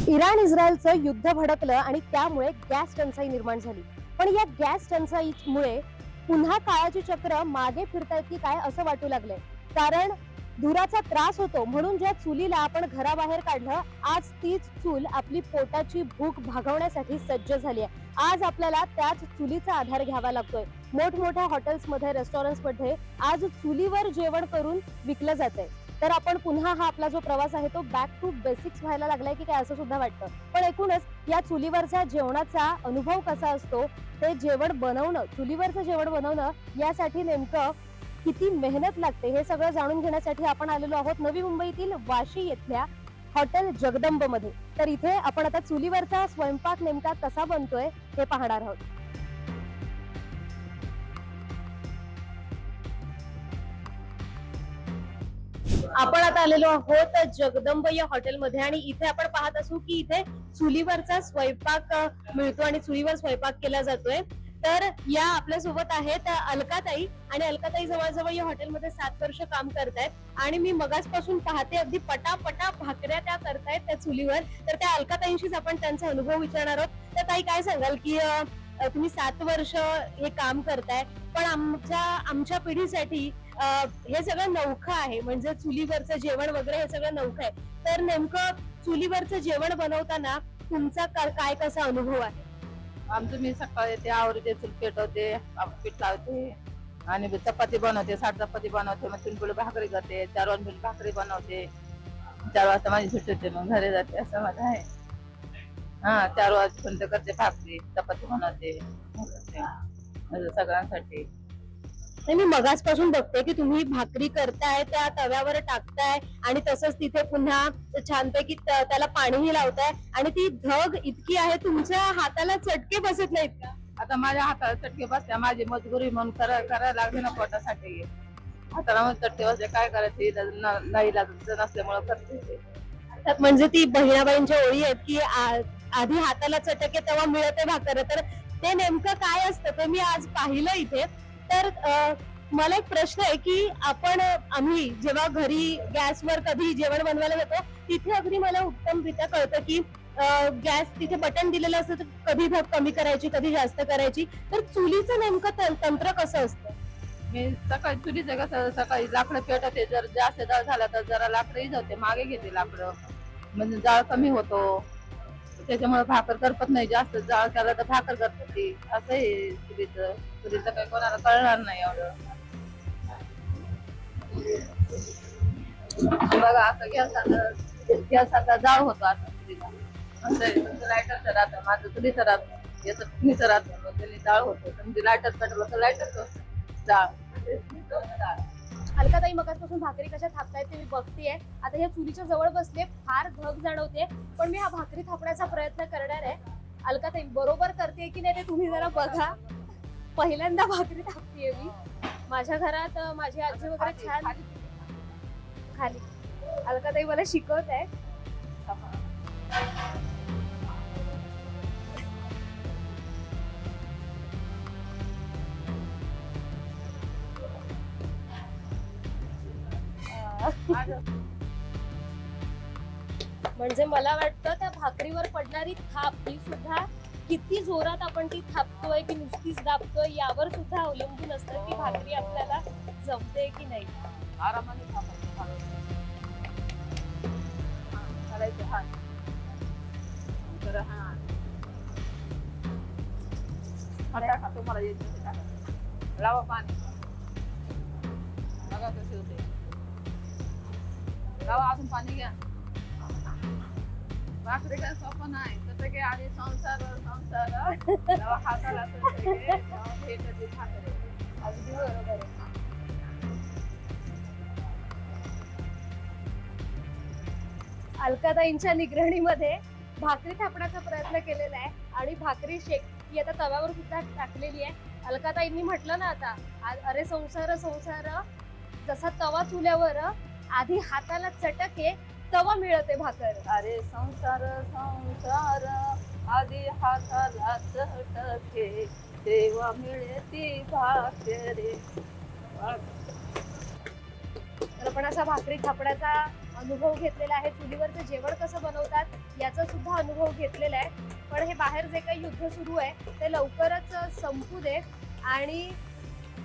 Iran इस्रायलचं युद्ध भडकलं आणि त्यामुळे गॅस टंचाई निर्माण झाली. पण या गॅस टंचाईमुळे पुन्हा काळाची चक्र मागे फिरतायत की काय असं वाटू लागलंय. कारण धुराचा त्रास होतो म्हणून ज्या चुलीला आपण घराबाहेर काढलं, आज तीच चूल आपली पोटाची भूक भागवण्यासाठी सज्ज झाली आहे. आज आपल्याला त्याच चुलीचा आधार घ्यावा लागतोय. मोठमोठ्या हॉटेल्समध्ये, रेस्टॉरंट्समध्ये आज चुलीवर जेवण करून विकलं जातंय. तर आपण पुन्हा हा आपला जो प्रवास आहे तो बॅक टू बेसिक्स व्हायला लागलाय की काय असं सुद्धा वाटतं. पण एकूणच या चुलीवरच्या जेवणाचा अनुभव कसा असतो, ते जेवण बनवणं, चुलीवरचं जेवण बनवणं यासाठी नेमकं किती मेहनत लागते हे सगळं जाणून घेण्यासाठी आपण आलेलो आहोत नवी मुंबईतील वाशी येथल्या हॉटेल जगदंब मध्ये. तर इथे आपण आता चुलीवरचा स्वयंपाक नेमका कसा बनतोय हे पाहणार आहोत. आपण आता आलेलो आहोत जगदंब या हॉटेलमध्ये आणि इथे आपण पाहत असू की इथे चुलीवरचा स्वयंपाक मिळतो आणि चुलीवर स्वयंपाक केला जातोय. तर या आपल्या सोबत आहेत अलकाताई आणि अलकाताई जवळजवळ या हॉटेलमध्ये 7 वर्ष काम करतायत आणि मी मगासपासून पाहते अगदी पटापटा भाकऱ्या त्या करतायत त्या चुलीवर. तर त्या अलकाताईंशीच आपण त्यांचा अनुभव विचारणार आहोत. तर ताई काय सांगाल की तुम्ही 7 वर्ष हे काम करताय, पण आमच्या पिढीसाठी हे सगळं नवखं आहे, म्हणजे चुलीवरचं जेवण वगैरे हे सगळं नवखं आहे. तर नेमकं चुलीवरचं जेवण बनवताना तुमचा काय कसा अनुभव आहे? आमचं मी सकाळी ते आवडते चूल पेटवते, पीठ लावते आणि चपाती बनवते, 60 चपाती बनवते, मग 3 किलो भाकरी करते, 4 वाजता भाकरी बनवते, 4 वाजता माझी सुट्टी होते, मग घरी जाते. असं माझं आहे. 4 वाजेपर्यंत करते भाकरी, चपाती बनवते सगळ्यांसाठी. नाही, मी मगासपासून बघते की तुम्ही भाकरी करताय, त्या तव्यावर टाकताय आणि तसंच तिथे पुन्हा छानपैकी त्याला पाणीही लावताय आणि ती धग इतकी आहे, तुमच्या हाताला चटके बसत नाहीत का? आता माझ्या हाताला चटके बसते, माझी मजबुरी म्हणून करायला लागते ना पोटासाठी. हाताला मग चटके बसते, काय करायचे, नाही लागत नसल्यामुळे करते. म्हणजे ती बहिणाबाईंच्या ओळी आहेत की आधी हाताला चटके तेव्हा मिळते भाकर. तर ते नेमकं काय असतं ते मी आज पाहिलं इथे. तर मला एक प्रश्न आहे की आम्ही जेव्हा घरी गॅसवर कधी जेवण बनवायला जातो, तिथे अगदी मला उत्तमरित्या कळतं की गॅस तिथे बटन दिलेलं असतं, तर कधी धग कमी करायची, कधी जास्त करायची. तर चुलीचं नेमकं तंत्र कसं असतं? मी सकाळी चुलीचं कसं सकाळी लाकडं पेटवते, जर जास्त जाळ झाला तर जरा लाकडं जाते, मागे घेते लाकडं, म्हणजे जाळ कमी होतो. त्याच्यामुळे भाकर करपत नाही. जास्त जाळ केला तर भाकर करपते. असं आहे चुलीचं. चुलीचं काही कोणाला कळणार नाही एवढं. बघा आता गॅसाचा जाळ होतो आता चुलीला. असं आहे. तुमचं लायटरचं राहतं, माझं चुलीचं राहतं, याचं चुलीचं राहतं, मग त्यांनी जाळ होतो. म्हणजे लायटर पेटवलं तर लायटरचं जाळ. अलकाताई मगासपासून भाकरी कशा थापतायत ते मी बघतेय. आता ह्या चुलीच्या जवळ बसले, फार धग जाणवते, पण मी हा भाकरी थापण्याचा प्रयत्न करणार आहे. अलकाताई बरोबर करते की नाही ते तुम्ही जरा बघा. पहिल्यांदा भाकरी थापतीये मी. माझ्या घरात माझी आजी वगैरे छान खाली. अलकाताई मला शिकवत आहे. म्हणजे मला वाटतं त्या भाकरीवर पडणारी थाप ही सुद्धा किती जोरात आपण ती थापतोय की नुसतीच दाबतोय यावर सुद्धा अवलंबून असतं की भाकरी आपल्याला जमते की नाही. आरामाने करायचं. टाका तुम्हाला येत नाही टाका. लावा पाणी, बघा कसे होते. लावा अजून पाणी घ्या. भाकरी काय सोपं नाही, तर ते आधी संसार लावा हाताला भाकरी अगदी बरोबर आहे. अलकाताईंच्या निगराणीमध्ये भाकरी थापण्याचा प्रयत्न केलेला आहे आणि भाकरी ती आता तव्यावर सुद्धा टाकलेली आहे. अलकाताईंनी म्हटलं ना आता, अरे संसार संसार, जसा तवा चुल्यावर आधी हाताला चटके तवा मिळते भाकर. अरे संसार संसार आधी हाताला चटके तेव्हा मिळते भाकरे. पण असा भाकरी थापण्याचा अनुभव घेतलेला आहे, चुलीवरचं जेवण कसं बनवतात याचा सुद्धा अनुभव घेतलेला आहे. पण हे बाहेर जे काही युद्ध सुरू आहे ते लवकरच संपू दे आणि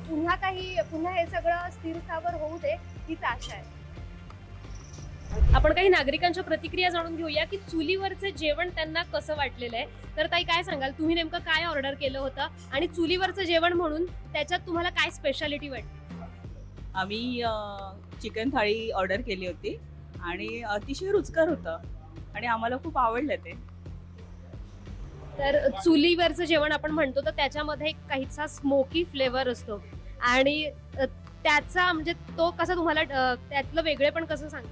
पुन्हा हे सगळं स्थिर स्थावर होऊ दे हीच आशा आहे. आपण काही नागरिकांच्या प्रतिक्रिया जाणून घेऊया की चुलीवरचं जेवण त्यांना कसं वाटलेलं आहे. तर ताई, काय सांगाल, तुम्ही नेमकं काय ऑर्डर केलं होतं आणि चुलीवरचं जेवण म्हणून त्याच्यात तुम्हाला काय स्पेशालिटी वाटली? आम्ही चिकन थाळी ऑर्डर केली होती आणि अतिशय रुचकर होतं आणि आम्हाला खूप आवडलं ते. तर चुलीवरचं जेवण आपण म्हणतो तर त्याच्यामध्ये एक काहीसा स्मोकी फ्लेवर असतो आणि त्याचा म्हणजे तो कसा तुम्हाला त्यातलं वेगळे पण कसं सांग?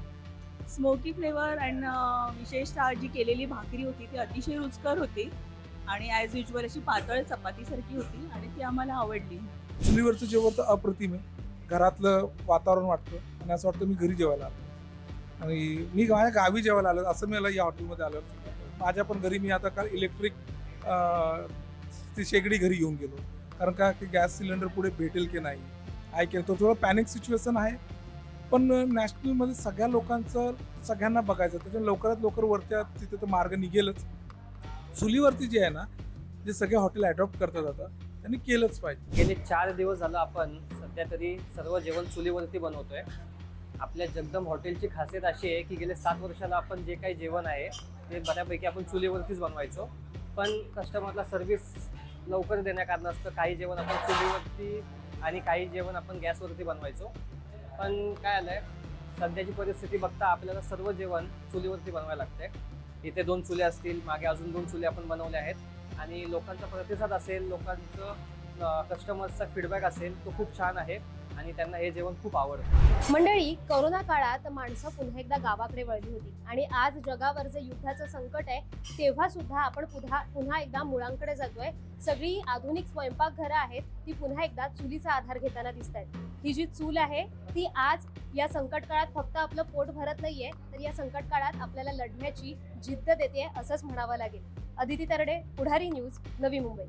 स्मोकी फ्लेवर आणि विशेषतः जी केलेली भाकरी होती ती अतिशय रुचकर होती आणि ॲज युजल अशी पातळ चपातीसारखी होती आणि ती आम्हाला आवडली. चुलीवरचं जेवण तर अप्रतिम आहे. घरातलं वातावरण वाटतं आणि असं वाटतं मी घरी जेवायला आलो आणि मी माझ्या गावी जेवायला आलो असं मला या हॉटेलमध्ये आलं. माझ्या पण घरी मी आता का इलेक्ट्रिक ती शेगडी घरी घेऊन गेलो, कारण का की गॅस सिलेंडर पुढे भेटेल की नाही ऐकेल. तो थोडं पॅनिक सिच्युएशन आहे, पण नॅशनलमध्ये सगळ्या लोकांचं सगळ्यांना बघायचं, त्याच्या लवकरात लवकर वरच्या तिथे तर मार्ग निघेलच. चुलीवरती जे आहे ना, जे सगळे हॉटेल अडॉप्ट करतात आता त्यांनी केलंच पाहिजे. गेले 4 दिवस झालं आपण सध्या तरी सर्व जेवण चुलीवरती बनवतोय. आपल्या जगदम हॉटेलची खासियत अशी आहे की गेले 7 वर्षाला आपण जे काही जेवण आहे ते बऱ्यापैकी आपण चुलीवरतीच बनवायचो, पण कस्टमरला सर्व्हिस लवकर देण्याकारणास्तव काही जेवण आपण चुलीवरती आणि काही जेवण आपण गॅसवरती बनवायचो. पण काय आलंय, सध्याची परिस्थिती बघता आपल्याला सर्व जेवण चुलीवरती बनवायला लागतंय. इथे 2 चुले असतील, मागे अजून 2 चुले आपण बनवले आहेत आणि लोकांचा प्रतिसाद असेल, लोकांचं कस्टमर्सचा फीडबॅक असेल तो खूप छान आहे आणि त्यांना हे जेवण खूप आवडतं. मंडळी, कोरोना काळात माणसं पुन्हा एकदा गावाकडे वळली होती आणि आज जगावर जे युद्धाचं संकट आहे तेव्हा सुद्धा आपण पुन्हा एकदा मुळांकडे जातोय. सगळी आधुनिक स्वयंपाकघरं आहेत ती पुन्हा एकदा चुलीचा आधार घेताना दिसत आहेत. ही जी चूल आहे ती आज या संकट काळात फक्त आपलं पोट भरत नाहीये, तर या संकट काळात आपल्याला लढण्याची जिद्द देते असंच म्हणावं लागेल. अदिती तरडे, पुढारी न्यूज, नवी मुंबई.